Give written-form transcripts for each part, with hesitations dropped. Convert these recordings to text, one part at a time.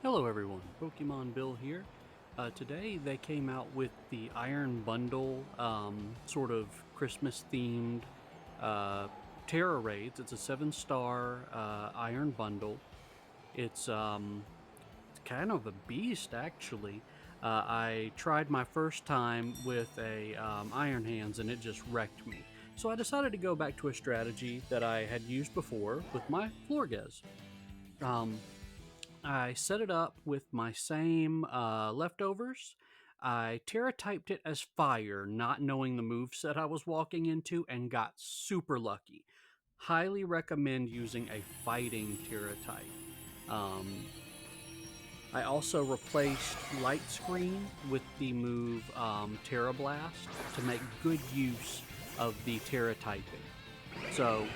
Hello everyone, Pokemon Bill here. Today they came out with the Iron Bundle, sort of Christmas themed Tera raids. It's a 7-star Iron Bundle. It's kind of a beast actually. I tried my first time with a Iron Hands and it just wrecked me. So I decided to go back to a strategy that I had used before with my Florges. Um, I set it up with my same leftovers. I Terra typed it as fire, not knowing the move set I was walking into, and got super lucky. Highly recommend using a fighting Terra type. Um, I also replaced Light Screen with the move Terra Blast to make good use of the Terra typing. So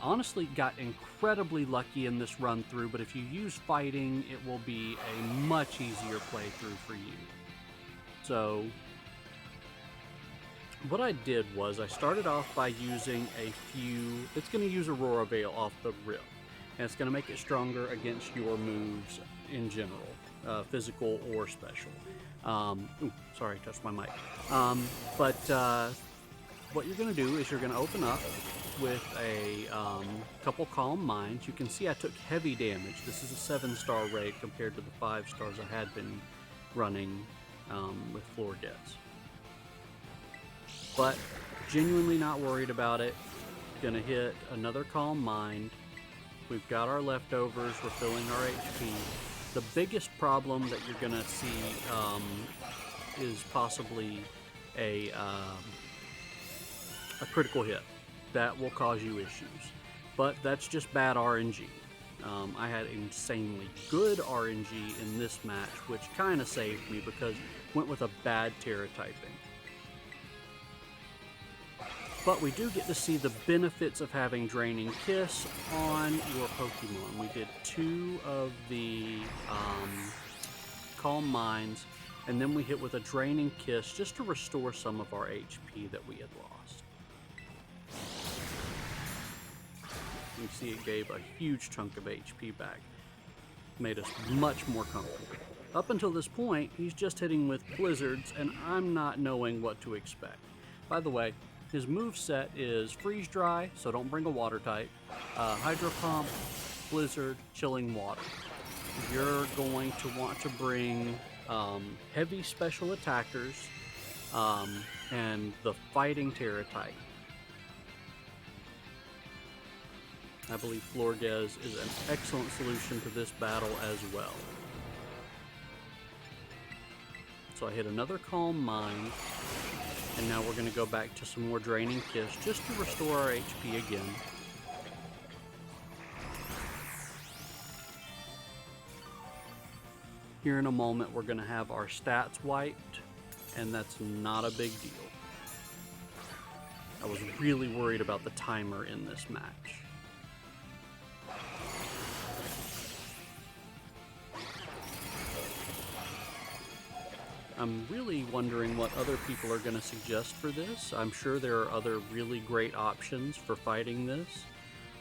honestly, got incredibly lucky in this run through, but if you use fighting, it will be a much easier playthrough for you. So, what I did was I started off by using a few. It's going to use Aurora Veil off the rip, and it's going to make it stronger against your moves in general, physical or special. Sorry, touched my mic. But what you're going to do is you're going to open up with a couple Calm Minds. You can see I took heavy damage. This is a 7-star raid compared to the 5 stars I had been running with Florges. But genuinely not worried about it. Gonna hit another Calm Mind. We've got our leftovers, refilling our HP. The biggest problem that you're gonna see is possibly a critical hit. That will cause you issues. But that's just bad RNG. I had insanely good RNG in this match, which kind of saved me because went with a bad Tera typing. But we do get to see the benefits of having Draining Kiss on your Pokemon. We did 2 of the Calm Minds, and then we hit with a Draining Kiss just to restore some of our HP that we had lost. You see it gave a huge chunk of HP back. Made us much more comfortable. Up until this point, he's just hitting with Blizzards, and I'm not knowing what to expect. By the way, his move set is Freeze Dry, so don't bring a Water type, Hydro Pump, Blizzard, Chilling Water. You're going to want to bring heavy special attackers and the Fighting Tera type. I believe Florges is an excellent solution to this battle as well. So I hit another Calm Mind, and now we're going to go back to some more Draining Kiss just to restore our HP again. Here in a moment we're going to have our stats wiped, and that's not a big deal. I was really worried about the timer in this match. I'm really wondering what other people are going to suggest for this. I'm sure there are other really great options for fighting this.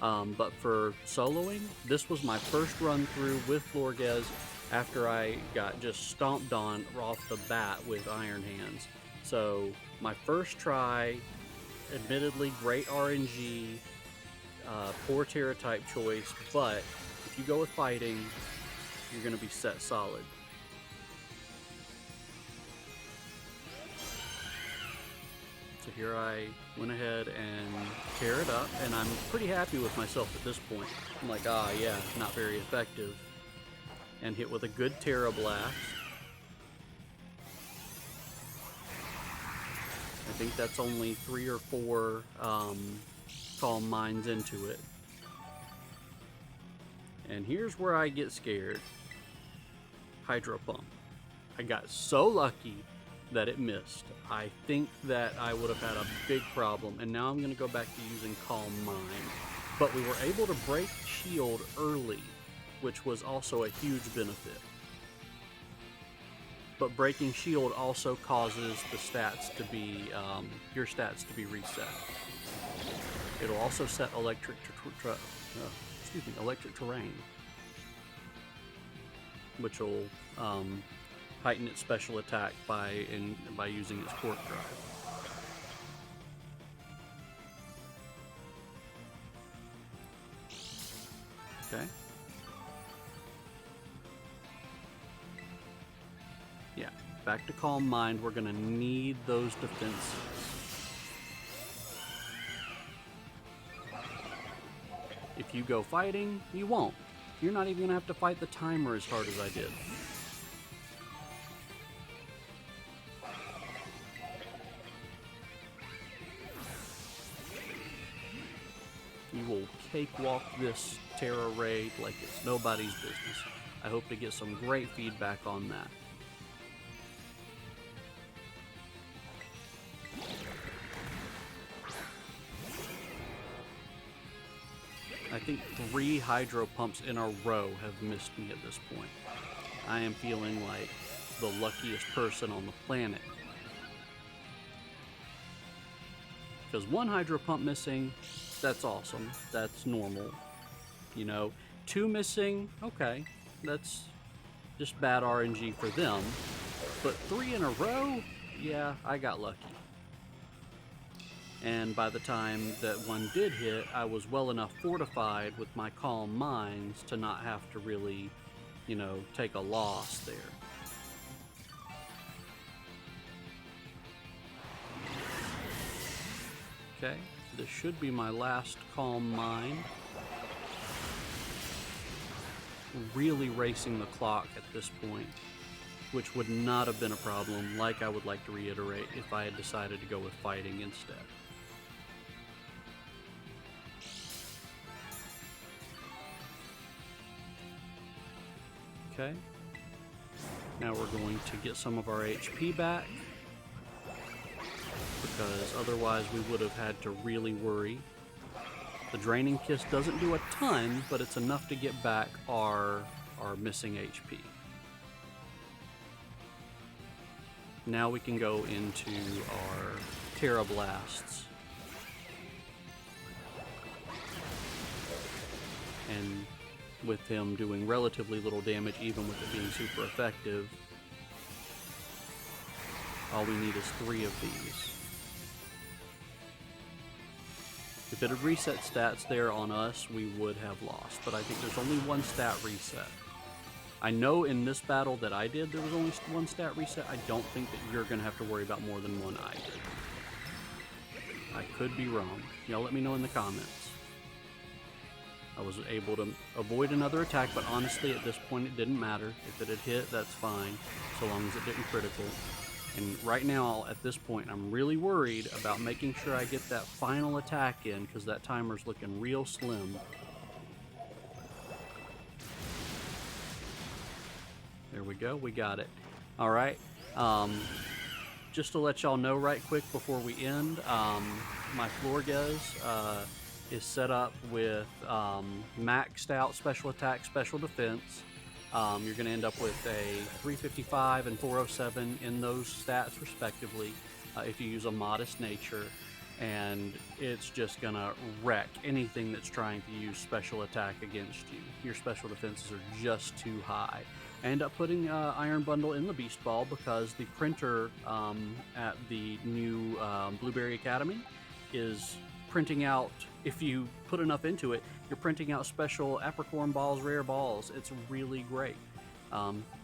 But for soloing, this was my first run through with Florges after I got just stomped on off the bat with Iron Hands. So my first try, admittedly great RNG, poor Tera type choice, but if you go with fighting, you're going to be set solid. So here I went ahead and tear it up, and I'm pretty happy with myself at this point. I'm like, yeah, not very effective. And hit with a good Tera Blast. I think that's only 3 or 4 Calm Minds into it. And here's where I get scared. Hydro Pump. I got so lucky that it missed. I think that I would have had a big problem, and now I'm going to go back to using Calm Mind. But we were able to break Shield early, which was also a huge benefit. But breaking Shield also causes the stats to be, your stats to be reset. It'll also set electric terrain. which will heighten its special attack by using its Quark Drive. Okay. Yeah, back to Calm Mind. We're gonna need those defenses. If you go fighting, you won't. You're not even gonna have to fight the timer as hard as I did. You will cakewalk this Tera raid like it's nobody's business. I hope to get some great feedback on that. I think 3 hydro pumps in a row have missed me at this point. I am feeling like the luckiest person on the planet. Because 1 hydro pump missing, that's awesome. That's normal. You know, 2 missing, okay. That's just bad RNG for them. But 3 in a row? Yeah, I got lucky. And by the time that 1 did hit, I was well enough fortified with my Calm Minds to not have to really, you know, take a loss there. Okay, this should be my last Calm Mind. Really racing the clock at this point, which would not have been a problem, like I would like to reiterate, if I had decided to go with fighting instead. Okay, now we're going to get some of our HP back, because otherwise we would have had to really worry. The Draining Kiss doesn't do a ton, but it's enough to get back our missing HP. Now we can go into our Tera Blasts. And with him doing relatively little damage, even with it being super effective, all we need is 3 of these. If it had reset stats there on us, we would have lost, but I think there's only 1 stat reset. I know in this battle that I did, there was only 1 stat reset. I don't think that you're going to have to worry about more than 1 I did. I could be wrong. Y'all let me know in the comments. I was able to avoid another attack, but honestly at this point it didn't matter. If it had hit, that's fine, so long as it didn't critical. And right now, at this point, I'm really worried about making sure I get that final attack in, because that timer's looking real slim. There we go, we got it. All right, just to let y'all know right quick before we end, my Florges is set up with maxed out special attack, special defense. You're going to end up with a 355 and 407 in those stats respectively if you use a modest nature, and it's just going to wreck anything that's trying to use special attack against you. Your special defenses are just too high. I end up putting Iron Bundle in the Beast Ball because the printer at the new Blueberry Academy is printing out, if you put enough into it, you're printing out special Apricorn balls, rare balls. It's really great.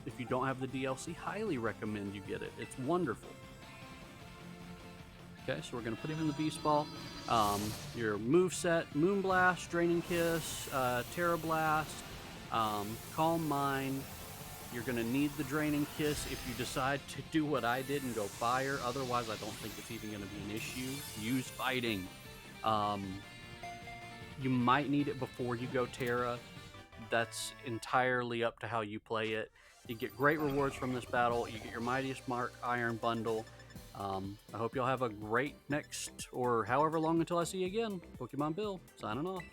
If you don't have the DLC, highly recommend you get it. It's wonderful. Okay, so we're going to put him in the Beast Ball. Your moveset: Moonblast, Draining Kiss, Tera Blast, Calm Mind. You're going to need the Draining Kiss if you decide to do what I did and go Fire. Otherwise, I don't think it's even going to be an issue. Use Fighting. You might need it before you go Tera. That's entirely up to how you play it. You get great rewards from this battle. You get your Mightiest Mark Iron Bundle. I hope y'all have a great next, or however long until I see you again. Pokemon Bill, signing off.